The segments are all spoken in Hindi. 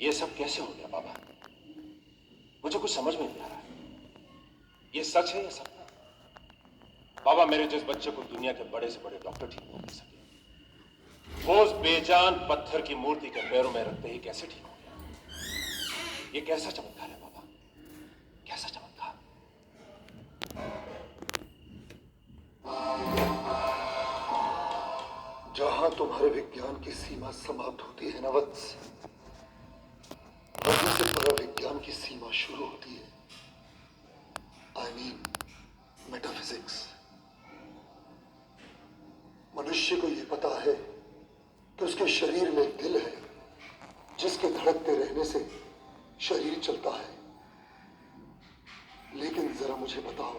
ये सब कैसे हो गया बाबा? मुझे कुछ समझ में नहीं आ रहा है। ये सच है या सपना? बाबा, मेरे जिस बच्चे को दुनिया के बड़े से बड़े डॉक्टर ठीक नहीं कर सके, वो उस बेजान पत्थर की मूर्ति के पैरों में रखते ही कैसे ठीक हो गया? ये कैसा चमत्कार है बाबा? कैसा चमत्कार? जहां तुम्हारे विज्ञान की सीमा समाप्त होती है ना वत्स, वहीं से पूरा विज्ञान की सीमा शुरू होती है। I mean metaphysics. मनुष्य को यह पता है कि उसके शरीर में एक दिल है जिसके धड़कते रहने से शरीर चलता है। लेकिन जरा मुझे बताओ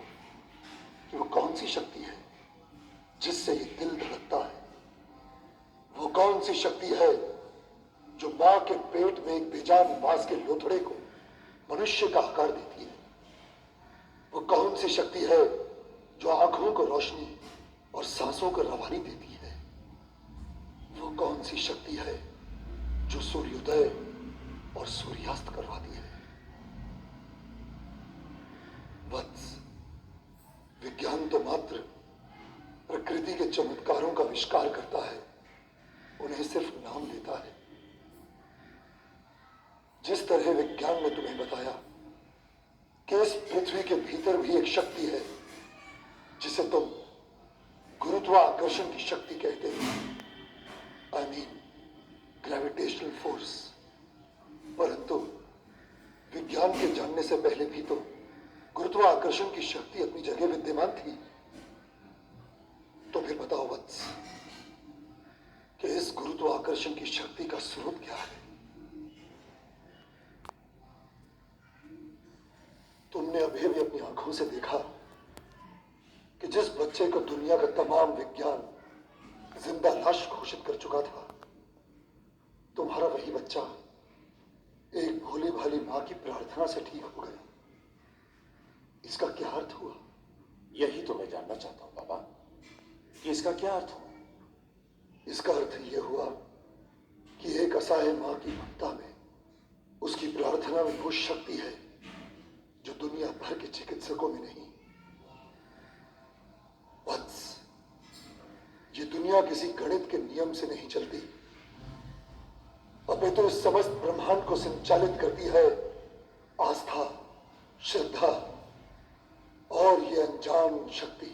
कि वो कौन सी शक्ति है जिससे ये दिल धड़कता है? वो कौन सी शक्ति है जो मां के पेट में एक बेजान बांस के लोथड़े को मनुष्य का आकार देती है? वो कौन सी शक्ति है जो आंखों को रोशनी और सांसों को रवानी देती है? वो कौन सी शक्ति है जो सूर्योदय और सूर्यास्त करवाती है? वत्स, विज्ञान तो मात्र प्रकृति के चमत्कारों का आविष्कार करता है, उन्हें सिर्फ नाम देता है। जिस तरह विज्ञान ने तुम्हें बताया कि इस पृथ्वी के भीतर भी एक शक्ति है जिसे तुम गुरुत्वाकर्षण की शक्ति कहते हो, आई मीन ग्रेविटेशनल फोर्स, परंतु विज्ञान के जानने से पहले भी तो गुरुत्वाकर्षण की शक्ति अपनी जगह विद्यमान थी। तो फिर बताओ वत्स कि इस गुरुत्वाकर्षण की शक्ति का स्रोत क्या है? तुमने अभी भी अपनी आंखों से देखा कि जिस बच्चे को दुनिया का तमाम विज्ञान जिंदा लाश घोषित कर चुका था, तुम्हारा वही बच्चा एक भोली भाली मां की प्रार्थना से ठीक हो गया। इसका क्या अर्थ हुआ? यही तो मैं जानना चाहता हूं बाबा, कि इसका क्या अर्थ हुआ? इसका अर्थ यह हुआ कि एक असहाय मां की ममता में, उसकी प्रार्थना में वो शक्ति है जो दुनिया भर के चिकित्सकों में नहीं। वत्स, ये दुनिया किसी गणित के नियम से नहीं चलती, अपितु तो समस्त ब्रह्मांड को संचालित करती है आस्था, श्रद्धा और ये अनजान शक्ति।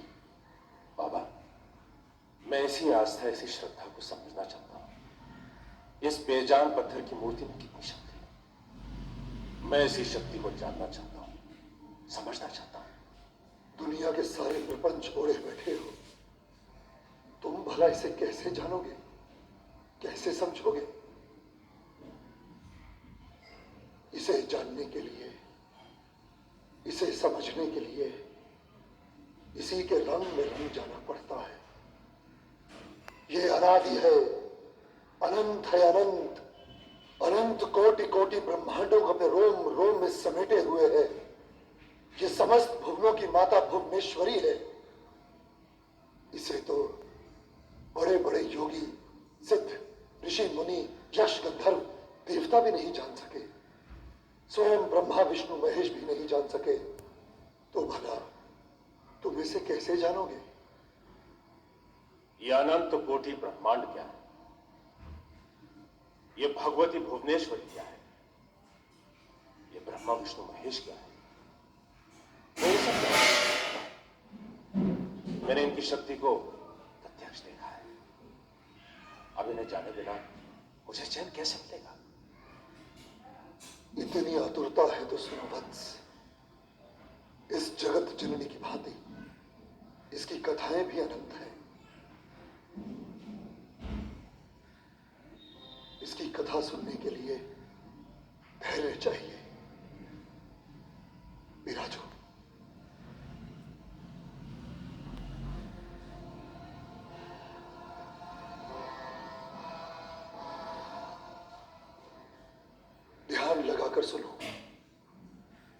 बाबा, मैं इसी आस्था, इसी श्रद्धा को समझना चाहता हूं। इस बेजान पत्थर की मूर्ति में कितनी शक्ति है, मैं इसी शक्ति को जानना चाहता हूं, समझना चाहता हूं। दुनिया के सारे प्रपंच ओढ़े बैठे हो, तुम भला इसे कैसे जानोगे, कैसे समझोगे? इसे जानने के लिए, इसे समझने के लिए इसी के रंग में रंग जाना पड़ता है। ये अनादि है, अनंत है, अनंत अनंत कोटि कोटि ब्रह्मांडों को अपने रोम रोम में समेटे हुए है। ये समस्त भुवनों की माता भुवनेश्वरी है। इसे तो बड़े बड़े योगी, सिद्ध, ऋषि, मुनि, यक्ष, गंधर्व, देवता भी नहीं जान सके, स्वयं ब्रह्मा विष्णु महेश भी नहीं जान सके। तो भला तुम इसे कैसे जानोगे? यह अनंत कोटि ब्रह्मांड क्या है? ये भगवती भुवनेश्वरी क्या है? ये ब्रह्मा विष्णु महेश क्या है? ये सब क्या है? मैंने इनकी शक्ति को प्रत्यक्ष देखा है। अब इन्हें जाने बिना मुझे चैन कैसे मिलेगा? इतनी आतुरता है तो सुनो वत्स, इस जगत जननी की भांति इसकी कथाएं भी अनंत हैं। इसकी कथा सुनने के लिए धैर्य चाहिए। विराजो। ध्यान लगाकर सुनो।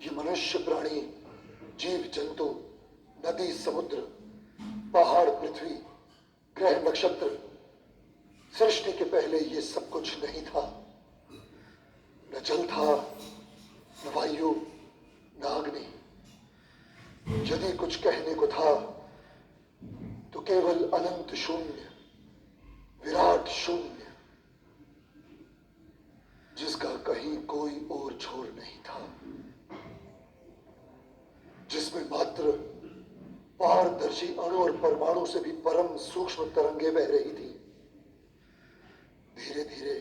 ये मनुष्य, प्राणी, जीव जंतु, नदी, समुद्र, पहाड़, पृथ्वी, ग्रह, नक्षत्र, सृष्टि के पहले ये सब कुछ नहीं था। न जल था, न वायु, न अग्नि। यदि कुछ कहने को था तो केवल अनंत शून्य, विराट शून्य, जिसका कहीं कोई और छोर नहीं था, जिसमें मात्र पारदर्शी अणु और परमाणु से भी परम सूक्ष्म तरंगे बह रही थी। धीरे धीरे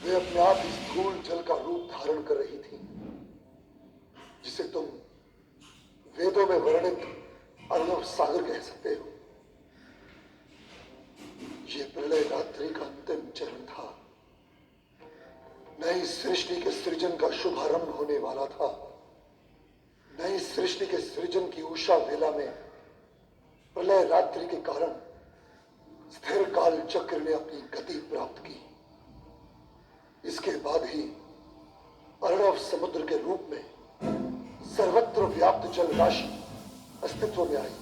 वे अपने आप ही स्थूल जल का रूप धारण कर रही थी, जिसे तुम वेदों में वर्णित अर्णव सागर कह सकते हो। यह प्रलय रात्रि का अंतिम चरण था। नई सृष्टि के सृजन का शुभारंभ होने वाला था। नई सृष्टि के सृजन की उषा वेला में प्रलय रात्रि के कारण स्थिर काल चक्र ने अपनी गति प्राप्त की। इसके बाद ही अर्णव समुद्र के रूप में सर्वत्र व्याप्त जल राशि अस्तित्व में आई।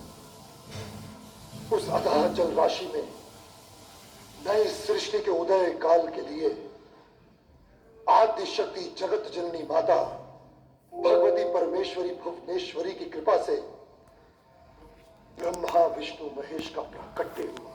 उस अथाह जल राशि में नई सृष्टि के उदय काल के लिए आदि शक्ति जगत जननी माता भगवती परमेश्वरी भुवनेश्वरी की कृपा से ब्रह्मा विष्णु महेश का प्राकट्य हुआ।